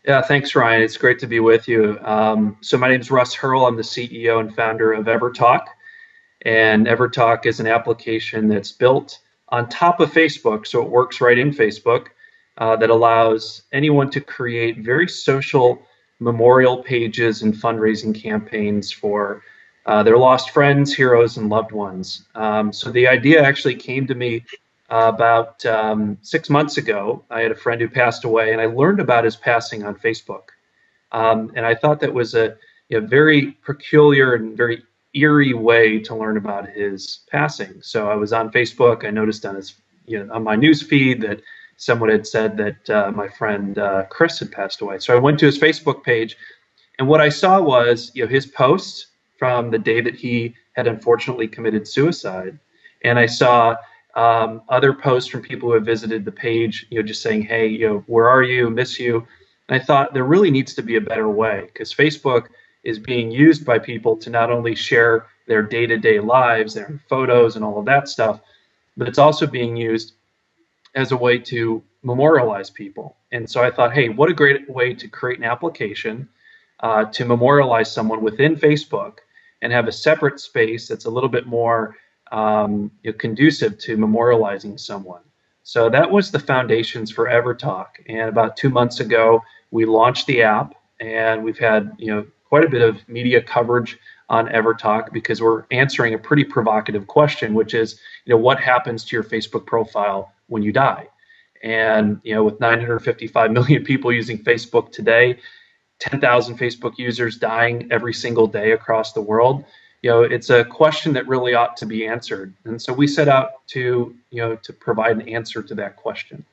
Yeah, thanks, Ryan. It's great to be with you. So my name is Russ Hearl. I'm the CEO and founder of Everta.lk, and Everta.lk is an application that's built on top of Facebook, so it works right in Facebook, that allows anyone to create very social memorial pages and fundraising campaigns for their lost friends, heroes, and loved ones. So the idea actually came to me about 6 months ago. I had a friend who passed away, and I learned about his passing on Facebook. And I thought that was a very peculiar and very eerie way to learn about his passing. So I was on Facebook. I noticed on on my news feed that someone had said that my friend Chris had passed away. So I went to his Facebook page, and what I saw was his posts from the day that he had unfortunately committed suicide, and I saw other posts from people who have visited the page, just saying, hey, where are you? Miss you. And I thought there really needs to be a better way, because Facebook is being used by people to not only share their day-to-day lives, their photos and all of that stuff, but it's also being used as a way to memorialize people. And so I thought, hey, what a great way to create an application to memorialize someone within Facebook and have a separate space that's a little bit more conducive to memorializing someone. So that was the foundations for Everta.lk. And about 2 months ago, we launched the app, and we've had quite a bit of media coverage on Everta.lk because we're answering a pretty provocative question, which is, what happens to your Facebook profile when you die? And with 955 million people using Facebook today, 10,000 Facebook users dying every single day across the world, it's a question that really ought to be answered. And so we set out to provide an answer to that question.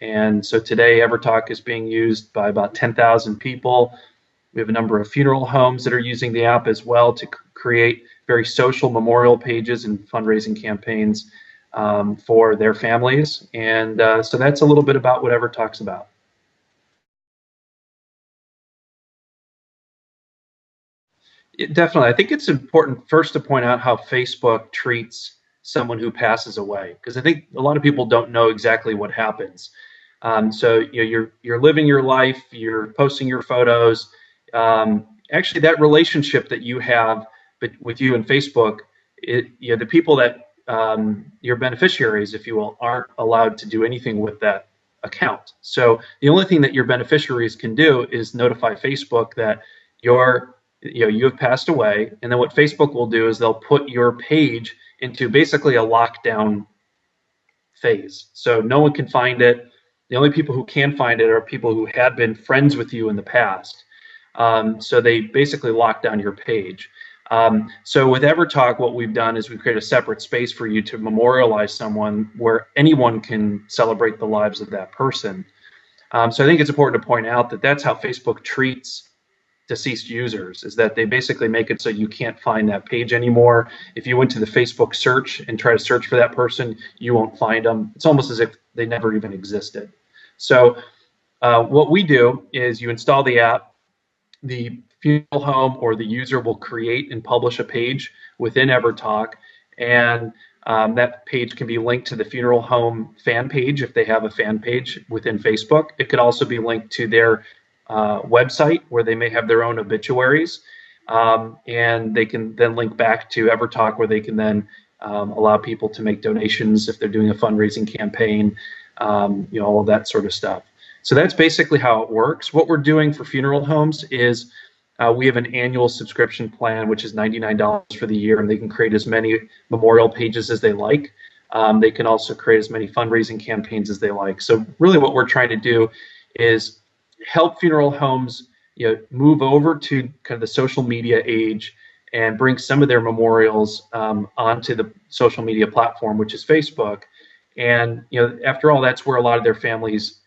And so today, Everta.lk is being used by about 10,000 people. We have a number of funeral homes that are using the app as well to create very social memorial pages and fundraising campaigns for their families. And so that's a little bit about what Everta.lk's about. Definitely. I think it's important first to point out how Facebook treats someone who passes away, because I think a lot of people don't know exactly what happens. So you're living your life, you're posting your photos. Actually, that relationship that you have with you and Facebook, the people that your beneficiaries, if you will, aren't allowed to do anything with that account. So the only thing that your beneficiaries can do is notify Facebook that you have passed away, and then what Facebook will do is they'll put your page into basically a lockdown phase. So no one can find it. The only people who can find it are people who had been friends with you in the past. So they basically lock down your page. So with Everta.lk, what we've done is we've created a separate space for you to memorialize someone where anyone can celebrate the lives of that person. So I think it's important to point out that that's how Facebook treats deceased users, is that they basically make it so you can't find that page anymore. If you went to the Facebook search and try to search for that person, you won't find them. It's almost as if they never even existed. So what we do is you install the app, the funeral home or the user will create and publish a page within Everta.lk, and that page can be linked to the funeral home fan page if they have a fan page within Facebook. It could also be linked to their website where they may have their own obituaries, and they can then link back to Everta.lk where they can then allow people to make donations if they're doing a fundraising campaign, all of that sort of stuff. So that's basically how it works. What we're doing for funeral homes is we have an annual subscription plan, which is $99 for the year, and they can create as many memorial pages as they like. They can also create as many fundraising campaigns as they like. So really what we're trying to do is help funeral homes move over to kind of the social media age and bring some of their memorials onto the social media platform, which is Facebook. And after all, that's where a lot of their families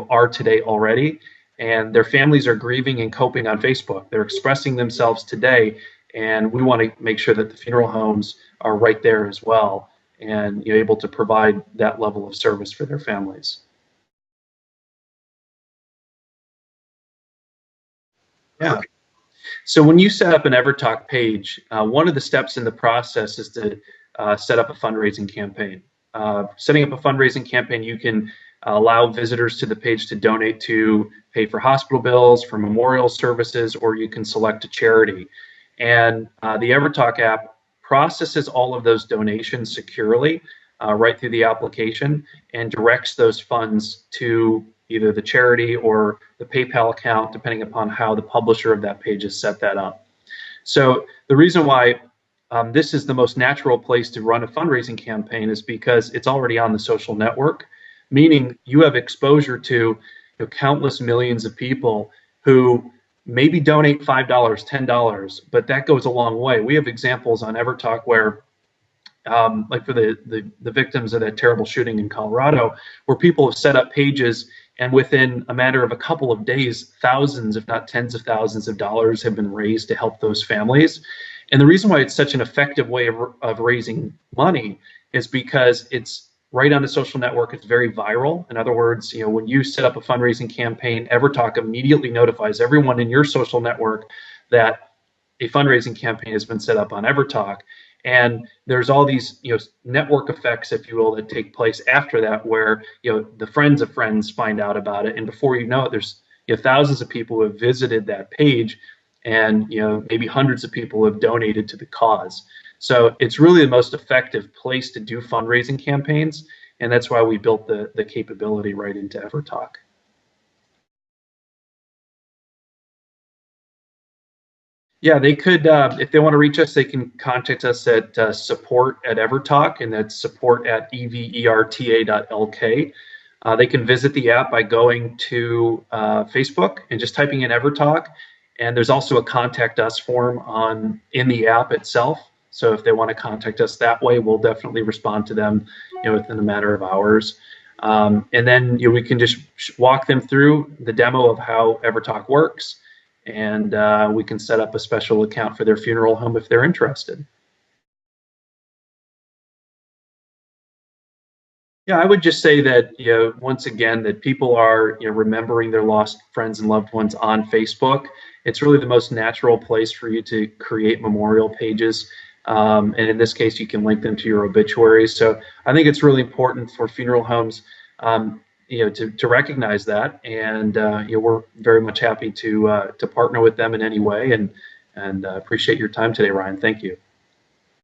are today already, and their families are grieving and coping on Facebook. They're expressing themselves today, and we want to make sure that the funeral homes are right there as well, and able to provide that level of service for their families. Yeah. So when you set up an Everta.lk page, one of the steps in the process is to set up a fundraising campaign. Setting up a fundraising campaign, you can allow visitors to the page to donate to pay for hospital bills, for memorial services, or you can select a charity. And the Everta.lk app processes all of those donations securely right through the application and directs those funds to either the charity or the PayPal account, depending upon how the publisher of that page has set that up. So the reason why this is the most natural place to run a fundraising campaign is because it's already on the social network, meaning you have exposure to countless millions of people who maybe donate $5, $10, but that goes a long way. We have examples on Everta.lk where like for the victims of that terrible shooting in Colorado, where people have set up pages and within a matter of a couple of days, thousands, if not tens of thousands of dollars have been raised to help those families. And the reason why it's such an effective way of raising money is because it's right on the social network. It's very viral. In other words, when you set up a fundraising campaign, Everta.lk immediately notifies everyone in your social network that a fundraising campaign has been set up on Everta.lk. And there's all these network effects, if you will, that take place after that, where the friends of friends find out about it, and before you know it, there's thousands of people who have visited that page, and maybe hundreds of people who have donated to the cause. So it's really the most effective place to do fundraising campaigns, and that's why we built the capability right into Everta.lk. Yeah, they could, if they want to reach us, they can contact us at support@Everta.lk, and that's support@Everta.lk. They can visit the app by going to Facebook and just typing in Everta.lk. And there's also a contact us form in the app itself. So if they want to contact us that way, we'll definitely respond to them within a matter of hours. And then we can just walk them through the demo of how Everta.lk works, and we can set up a special account for their funeral home if they're interested. Yeah, I would just say that once again that people are remembering their lost friends and loved ones on Facebook. It's really the most natural place for you to create memorial pages, and in this case, you can link them to your obituaries. So I think it's really important for funeral homes, to recognize that, and we're very much happy to partner with them in any way, and appreciate your time today, Ryan. Thank you.